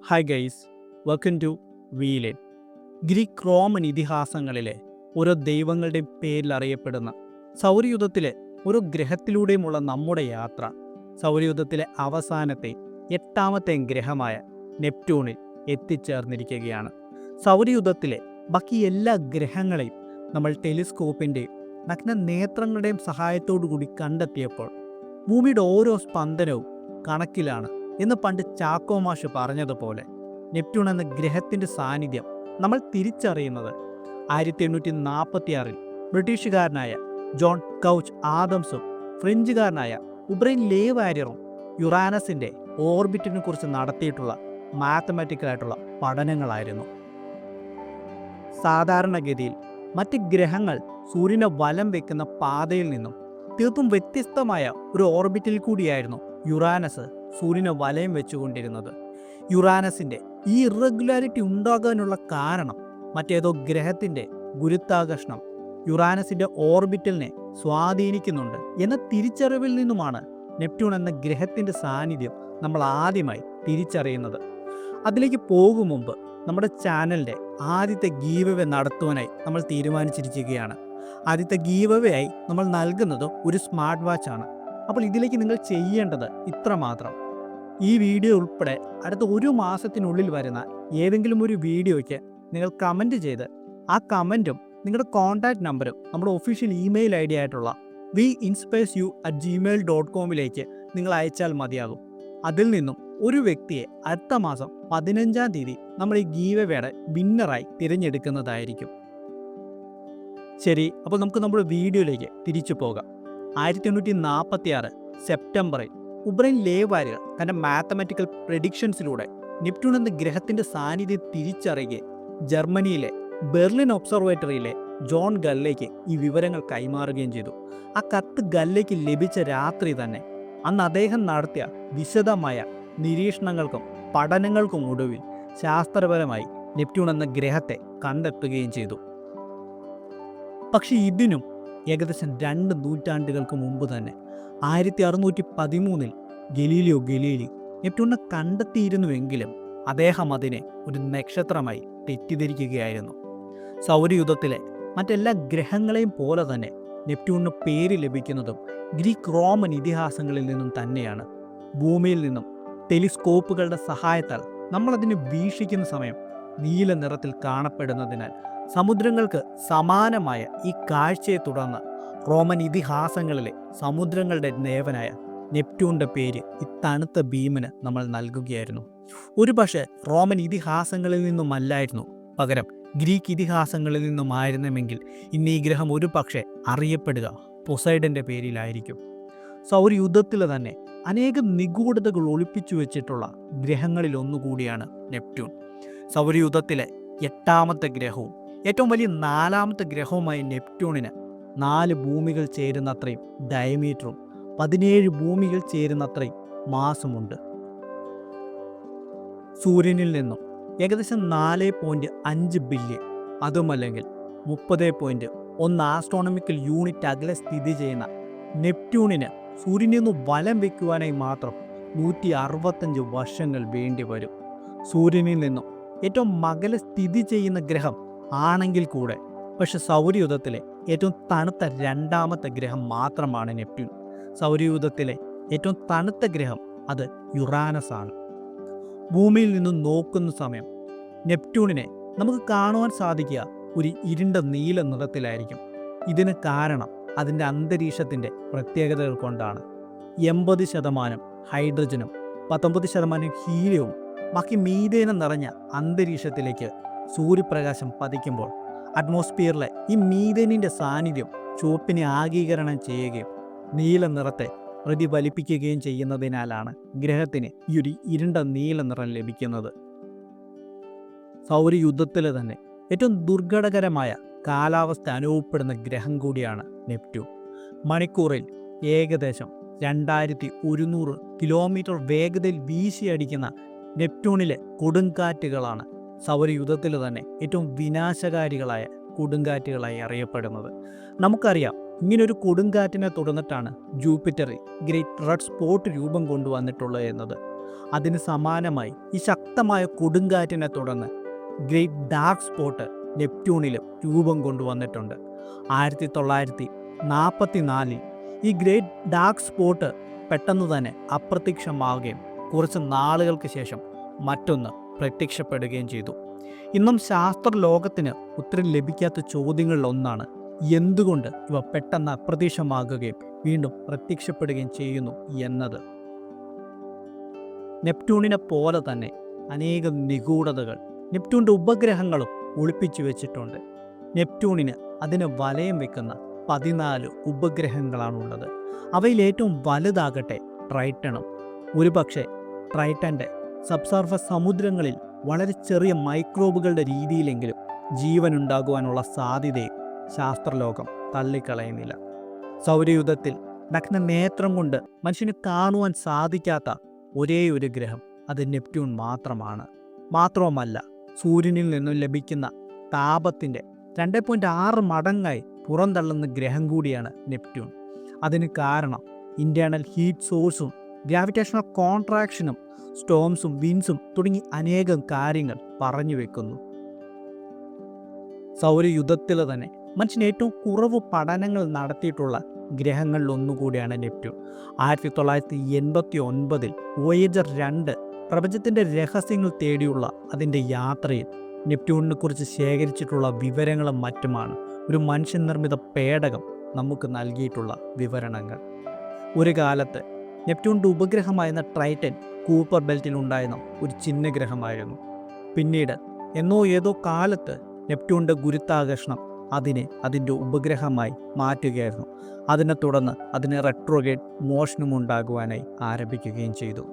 Hi guys, welcome to വീലേൻ. Greek Roman ഇതിഹാസങ്ങളിലെ ഓരോ ദൈവങ്ങളുടെയും പേരിൽ അറിയപ്പെടുന്ന സൗരയൂഥത്തിലെ ഓരോ ഗ്രഹത്തിലൂടെയുമുള്ള നമ്മുടെ യാത്ര സൗരയൂഥത്തിലെ അവസാനത്തെ എട്ടാമത്തെ ഗ്രഹമായ നെപ്റ്റ്യൂണിൽ എത്തിച്ചേർന്നിരിക്കുകയാണ്. സൗരയൂഥത്തിലെ ബാക്കി എല്ലാ ഗ്രഹങ്ങളെയും നമ്മൾ ടെലിസ്കോപ്പിൻ്റെയും നഗ്ന നേത്രങ്ങളുടെയും സഹായത്തോടു കൂടി കണ്ടെത്തിയപ്പോൾ ഭൂമിയുടെ ഓരോ സ്പന്ദനവും കണക്കിലാണ് എന്ന് പണ്ട് ചാക്കോ മാഷ് പറഞ്ഞതുപോലെ നെപ്റ്റ്യൂൺ എന്ന ഗ്രഹത്തിൻ്റെ സാന്നിധ്യം നമ്മൾ തിരിച്ചറിയുന്നത് 1846 ബ്രിട്ടീഷുകാരനായ ജോൺ കൗച്ച് ആദംസും ഫ്രഞ്ചുകാരനായ ഉബ്രൈൻ ലേ വാരിയറും യുറാനസിൻ്റെ ഓർബിറ്റിനെ കുറിച്ച് നടത്തിയിട്ടുള്ള മാത്തമാറ്റിക്കലായിട്ടുള്ള പഠനങ്ങളായിരുന്നു. സാധാരണഗതിയിൽ മറ്റ് ഗ്രഹങ്ങൾ സൂര്യനെ വലം വയ്ക്കുന്ന പാതയിൽ നിന്നും തീർത്തും വ്യത്യസ്തമായ ഒരു ഓർബിറ്റിൽ കൂടിയായിരുന്നു യുറാനസ് സൂര്യനെ വലയം വെച്ചുകൊണ്ടിരുന്നത്. യുറാനസിൻ്റെ ഈ ഇറഗുലാരിറ്റി ഉണ്ടാകാനുള്ള കാരണം മറ്റേതോ ഗ്രഹത്തിൻ്റെ ഗുരുത്വാകർഷണം യുറാനസിൻ്റെ ഓർബിറ്റലിനെ സ്വാധീനിക്കുന്നുണ്ട് എന്ന തിരിച്ചറിവിൽ നിന്നുമാണ് നെപ്റ്റ്യൂൺ എന്ന ഗ്രഹത്തിൻ്റെ സാന്നിധ്യം നമ്മൾ ആദ്യമായി തിരിച്ചറിയുന്നത്. അതിലേക്ക് പോകും മുമ്പ് നമ്മുടെ ചാനലിൻ്റെ ആദ്യത്തെ ഗീവവേ നടത്തുവാനായി നമ്മൾ തീരുമാനിച്ചിരിക്കുകയാണ്. ആദ്യത്തെ ഗീവവേ ആയി നമ്മൾ നൽകുന്നത് ഒരു സ്മാർട്ട് വാച്ചാണ്. അപ്പോൾ ഇതിലേക്ക് നിങ്ങൾ ചെയ്യേണ്ടത് ഇത്ര മാത്രം: ഈ വീഡിയോ ഉൾപ്പെടെ അടുത്ത ഒരു മാസത്തിനുള്ളിൽ വരുന്ന ഏതെങ്കിലും ഒരു വീഡിയോയ്ക്ക് നിങ്ങൾ കമൻറ്റ് ചെയ്ത് ആ കമൻറ്റും നിങ്ങളുടെ കോൺടാക്റ്റ് നമ്പറും നമ്മുടെ ഒഫീഷ്യൽ ഇമെയിൽ ഐ ഡി ആയിട്ടുള്ള veinspireyou@gmail.com നിങ്ങൾ അയച്ചാൽ മതിയാകും. അതിൽ നിന്നും ഒരു വ്യക്തിയെ അടുത്ത മാസം 15-ാം തീയതി നമ്മൾ ഈ ഗീവവേയുടെ വിന്നറായി തിരഞ്ഞെടുക്കുന്നതായിരിക്കും. ശരി, അപ്പോൾ നമുക്ക് നമ്മുടെ വീഡിയോയിലേക്ക് തിരിച്ചു പോകാം. 1846 സെപ്റ്റംബറിൽ ഉബ്രൈൻ ലേ വാരിയർ തൻ്റെ മാത്തമാറ്റിക്കൽ പ്രെഡിക്ഷൻസിലൂടെ നെപ്റ്റ്യൂൺ എന്ന ഗ്രഹത്തിൻ്റെ സാന്നിധ്യം തിരിച്ചറിയുകയും ജർമ്മനിയിലെ ബെർലിൻ ഒബ്സർവേറ്ററിയിലെ ജോൺ ഗല്ലേക്ക് ഈ വിവരങ്ങൾ കൈമാറുകയും ചെയ്തു. ആ കത്ത് ഗല്ലേക്ക് ലഭിച്ച രാത്രി തന്നെ അന്ന് അദ്ദേഹം നടത്തിയ വിശദമായ നിരീക്ഷണങ്ങൾക്കും പഠനങ്ങൾക്കും ഒടുവിൽ ശാസ്ത്രപരമായി നെപ്റ്റ്യൂൺ എന്ന ഗ്രഹത്തെ കണ്ടെത്തുകയും ചെയ്തു. പക്ഷേ ഇതിനും ഏകദേശം 2 നൂറ്റാണ്ടുകൾക്ക് മുമ്പ് തന്നെ 1613 ഗലീലിയോ ഗലീലി നെപ്റ്റ്യൂണിനെ കണ്ടെത്തിയിരുന്നുവെങ്കിലും അദ്ദേഹം അതിനെ ഒരു നക്ഷത്രമായി തെറ്റിദ്ധരിക്കുകയായിരുന്നു. സൗരയൂഥത്തിലെ മറ്റെല്ലാ ഗ്രഹങ്ങളെയും പോലെ തന്നെ നെപ്റ്റ്യൂണിന് പേര് ലഭിക്കുന്നതും ഗ്രീക്ക് റോമൻ ഇതിഹാസങ്ങളിൽ നിന്നും തന്നെയാണ്. ഭൂമിയിൽ നിന്നും ടെലിസ്കോപ്പുകളുടെ സഹായത്താൽ നമ്മളതിനെ വീക്ഷിക്കുന്ന സമയം നീല നിറത്തിൽ കാണപ്പെടുന്നതിനാൽ സമുദ്രങ്ങൾക്ക് സമാനമായ ഈ കാഴ്ചയെ തുടർന്ന് റോമൻ ഇതിഹാസങ്ങളിലെ സമുദ്രങ്ങളുടെ ദേവനായ നെപ്റ്റ്യൂണിൻ്റെ പേര് ഈ തണുത്ത ഭീമന് നമ്മൾ നൽകുകയായിരുന്നു. ഒരുപക്ഷെ റോമൻ ഇതിഹാസങ്ങളിൽ നിന്നുമല്ലായിരുന്നു, പകരം ഗ്രീക്ക് ഇതിഹാസങ്ങളിൽ നിന്നുമായിരുന്നുവെങ്കിൽ ഇന്ന് ഈ ഗ്രഹം ഒരു പക്ഷേ അറിയപ്പെടുക പൊസൈഡൻ്റെ പേരിലായിരിക്കും. സൗരയൂഥത്തിൽ തന്നെ അനേകം നിഗൂഢതകൾ ഒളിപ്പിച്ചു വെച്ചിട്ടുള്ള ഗ്രഹങ്ങളിൽ ഒന്നുകൂടിയാണ് നെപ്റ്റ്യൂൺ. സൗരയൂഥത്തിലെ 8ാമത്തെ ഗ്രഹവും ഏറ്റവും വലിയ 4ാമത്തെ ഗ്രഹവുമായ നെപ്റ്റ്യൂണിന് 4 ഭൂമികൾ ചേരുന്നത്രയും ഡയമീറ്ററും 17 ഭൂമികൾ ചേരുന്നത്രയും മാസമുണ്ട്. സൂര്യനിൽ നിന്നും ഏകദേശം 4.5 ബില്യൺ, അതുമല്ലെങ്കിൽ 30.1 ആസ്ട്രോണമിക്കൽ യൂണിറ്റ് അകലെ സ്ഥിതി ചെയ്യുന്ന നെപ്റ്റ്യൂണിന് സൂര്യനിൽ നിന്ന് വലം വയ്ക്കുവാനായി മാത്രം 165 വർഷങ്ങൾ വേണ്ടി വരും. സൂര്യനിൽ നിന്നും ഏറ്റവും അകലെ സ്ഥിതി ചെയ്യുന്ന ഗ്രഹം ആണെങ്കിൽ കൂടെ പക്ഷെ സൗരയൂഥത്തിലെ ഏറ്റവും തണുത്ത 2ാമത്തെ ഗ്രഹം മാത്രമാണ് നെപ്റ്റ്യൂൺ. സൗരയൂഥത്തിലെ ഏറ്റവും തണുത്ത ഗ്രഹം അത് യുറാനസ് ആണ്. ഭൂമിയിൽ നിന്നും നോക്കുന്ന സമയം നെപ്റ്റ്യൂണിനെ നമുക്ക് കാണുവാൻ സാധിക്കുക ഒരു ഇരുണ്ട നീല നിറത്തിലായിരിക്കും. ഇതിന് കാരണം അതിൻ്റെ അന്തരീക്ഷത്തിൻ്റെ പ്രത്യേകതകൾ കൊണ്ടാണ്. 80% ഹൈഡ്രജനും 19% ഹീലിയവും ബാക്കി മീഥേനും നിറഞ്ഞ അന്തരീക്ഷത്തിലേക്ക് സൂര്യപ്രകാശം പതിക്കുമ്പോൾ അറ്റ്മോസ്ഫിയറിലെ ഈ മീഥേനിൻ്റെ സാന്നിധ്യം ചുവപ്പിനെ ആഗീകരണം ചെയ്യുകയും നീല നിറത്തെ പ്രതിഫലിപ്പിക്കുകയും ചെയ്യുന്നതിനാലാണ് ഗ്രഹത്തിന് ഈ ഒരു ഇരുണ്ട നീല നിറം ലഭിക്കുന്നത്. സൗരയൂഥത്തിൽ തന്നെ ഏറ്റവും ദുർഘടകരമായ കാലാവസ്ഥ അനുഭവപ്പെടുന്ന ഗ്രഹം കൂടിയാണ് നെപ്റ്റ്യൂൺ. മണിക്കൂറിൽ ഏകദേശം 2100 കിലോമീറ്റർ വേഗതയിൽ വീശിയടിക്കുന്ന നെപ്റ്റ്യൂണിലെ കൊടുങ്കാറ്റുകളാണ് സൗരയൂഥത്തിൽ തന്നെ ഏറ്റവും വിനാശകാരികളായ കൊടുങ്കാറ്റുകളായി അറിയപ്പെടുന്നത്. നമുക്കറിയാം, ഇങ്ങനൊരു കൊടുങ്കാറ്റിനെ തുടർന്നിട്ടാണ് ജൂപ്പിറ്ററിൽ ഗ്രേറ്റ് റെഡ് സ്പോട്ട് രൂപം കൊണ്ടുവന്നിട്ടുള്ളത് എന്നത്. അതിന് സമാനമായി ഈ ശക്തമായ കൊടുങ്കാറ്റിനെ തുടർന്ന് ഗ്രേറ്റ് ഡാർക്ക് സ്പോട്ട് നെപ്റ്റ്യൂണിലും രൂപം കൊണ്ടുവന്നിട്ടുണ്ട്. 1944 ഈ ഗ്രേറ്റ് ഡാർക്ക് സ്പോട്ട് പെട്ടെന്ന് തന്നെ അപ്രത്യക്ഷമാവുകയും കുറച്ച് നാളുകൾക്ക് ശേഷം മറ്റൊന്ന് പ്രത്യക്ഷപ്പെടുകയും ചെയ്തു. ഇന്നും ശാസ്ത്രലോകത്തിന് ഉത്തരം ലഭിക്കാത്ത ചോദ്യങ്ങളിലൊന്നാണ് എന്തുകൊണ്ട് ഇവ പെട്ടെന്ന് അപ്രത്യക്ഷമാകുകയും വീണ്ടും പ്രത്യക്ഷപ്പെടുകയും ചെയ്യുന്നു എന്നത്. നെപ്റ്റ്യൂണിനെ പോലെ തന്നെ അനേകം നിഗൂഢതകൾ നെപ്റ്റ്യൂണിൻ്റെ ഉപഗ്രഹങ്ങളും ഒളിപ്പിച്ചു വെച്ചിട്ടുണ്ട്. നെപ്റ്റ്യൂണിന് അതിന് വലയം വെക്കുന്ന 14 ഉപഗ്രഹങ്ങളാണുള്ളത്. അവയിൽ ഏറ്റവും വലുതാകട്ടെ ട്രൈറ്റണും. ഒരുപക്ഷെ ട്രൈറ്റൻ്റെ സബ്സർഫസ് സമുദ്രങ്ങളിൽ വളരെ ചെറിയ മൈക്രോബുകളുടെ രീതിയിലെങ്കിലും ജീവനുണ്ടാകുവാനുള്ള സാധ്യതയെ ശാസ്ത്രലോകം തള്ളിക്കളയുന്നില്ല. സൗരയൂഥത്തിൽ നഗ്ന നേത്രം കൊണ്ട് മനുഷ്യന് കാണുവാൻ സാധിക്കാത്ത ഒരേ ഒരു ഗ്രഹം അത് നെപ്റ്റ്യൂൺ മാത്രമാണ്. മാത്രവുമല്ല, സൂര്യനിൽ നിന്നും ലഭിക്കുന്ന താപത്തിൻ്റെ 2.6 മടങ്ങായി പുറന്തള്ളുന്ന ഗ്രഹം കൂടിയാണ് നെപ്റ്റ്യൂൺ. അതിന് കാരണം ഇൻറ്റേർണൽ ഹീറ്റ് സോഴ്സും ഗ്രാവിറ്റേഷണൽ കോൺട്രാക്ഷനും സ്റ്റോംസും വിൻസും തുടങ്ങി അനേകം കാര്യങ്ങൾ പറഞ്ഞു വെക്കുന്നു. സൗരയുധത്തിൽ തന്നെ മനുഷ്യൻ ഏറ്റവും കുറവ് പഠനങ്ങൾ നടത്തിയിട്ടുള്ള ഗ്രഹങ്ങളിൽ ഒന്നുകൂടിയാണ് നെപ്റ്റ്യൂൺ. 1989 വോയേജർ 2 പ്രപഞ്ചത്തിൻ്റെ രഹസ്യങ്ങൾ തേടിയുള്ള അതിൻ്റെ യാത്രയിൽ നെപ്റ്റ്യൂണിനെ കുറിച്ച് ശേഖരിച്ചിട്ടുള്ള വിവരങ്ങളും മറ്റുമാണ് ഒരു മനുഷ്യൻ നിർമ്മിത പേടകം നമുക്ക് നൽകിയിട്ടുള്ള വിവരണങ്ങൾ. ഒരു കാലത്ത് നെപ്റ്റ്യൂണിൻ്റെ ഉപഗ്രഹമായിരുന്ന ട്രൈറ്റൻ കൂപ്പർ ബെൽറ്റിൽ ഉണ്ടായിരുന്ന ഒരു ചിഹ്നഗ്രഹമായിരുന്നു. പിന്നീട് ഏതോ കാലത്ത് നെപ്റ്റ്യൂണിൻ്റെ ഗുരുത്വാകർഷണം അതിനെ അതിൻ്റെ ഉപഗ്രഹമായി മാറ്റുകയായിരുന്നു. അതിനെ തുടർന്ന് അതിന് റെട്രോഗ്രേഡ് മോഷനും ഉണ്ടാകുവാനായി ആരംഭിക്കുകയും ചെയ്തു.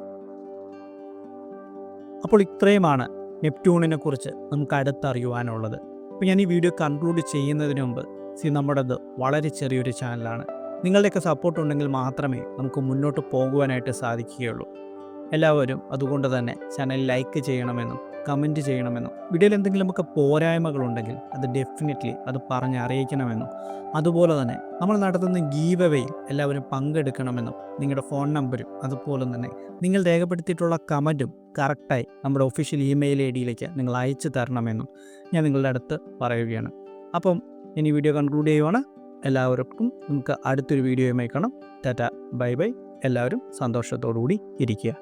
അപ്പോൾ ഇത്രയുമാണ് നെപ്റ്റ്യൂണിനെ കുറിച്ച് നമുക്ക് അടുത്തറിയുവാനുള്ളത്. അപ്പോൾ ഞാൻ ഈ വീഡിയോ കൺക്ലൂഡ് ചെയ്യുന്നതിന് മുമ്പ് നമ്മുടേത് വളരെ ചെറിയൊരു ചാനലാണ്. നിങ്ങളുടെയൊക്കെ സപ്പോർട്ട് ഉണ്ടെങ്കിൽ മാത്രമേ നമുക്ക് മുന്നോട്ട് പോകുവാനായിട്ട് സാധിക്കുകയുള്ളൂ. എല്ലാവരും അതുകൊണ്ട് തന്നെ ചാനൽ ലൈക്ക് ചെയ്യണമെന്നും കമൻറ്റ് ചെയ്യണമെന്നും വീഡിയോയിൽ എന്തെങ്കിലുമൊക്കെ പോരായ്മകളുണ്ടെങ്കിൽ അത് ഡെഫിനറ്റ്ലി അത് പറഞ്ഞ് അറിയിക്കണമെന്നും അതുപോലെ തന്നെ നമ്മൾ നടത്തുന്ന ഗീവ് അവയിൽ എല്ലാവരും പങ്കെടുക്കണമെന്നും നിങ്ങളുടെ ഫോൺ നമ്പരും അതുപോലെ തന്നെ നിങ്ങൾ രേഖപ്പെടുത്തിയിട്ടുള്ള കമൻറ്റും കറക്റ്റായി നമ്മുടെ ഒഫീഷ്യൽ ഇമെയിൽ ഐഡിയിലേക്ക് നിങ്ങൾ അയച്ചു തരണമെന്നും ഞാൻ നിങ്ങളുടെ അടുത്ത് പറയുകയാണ്. അപ്പം ഇനി വീഡിയോ കൺക്ലൂഡ് ചെയ്യുവാണ്. എല്ലാവർക്കും നമുക്ക് അടുത്തൊരു വീഡിയോയുമായി കാണാം. Tata, bye bye. എല്ലാവരും സന്തോഷത്തോടു കൂടി ഇരിക്കുക.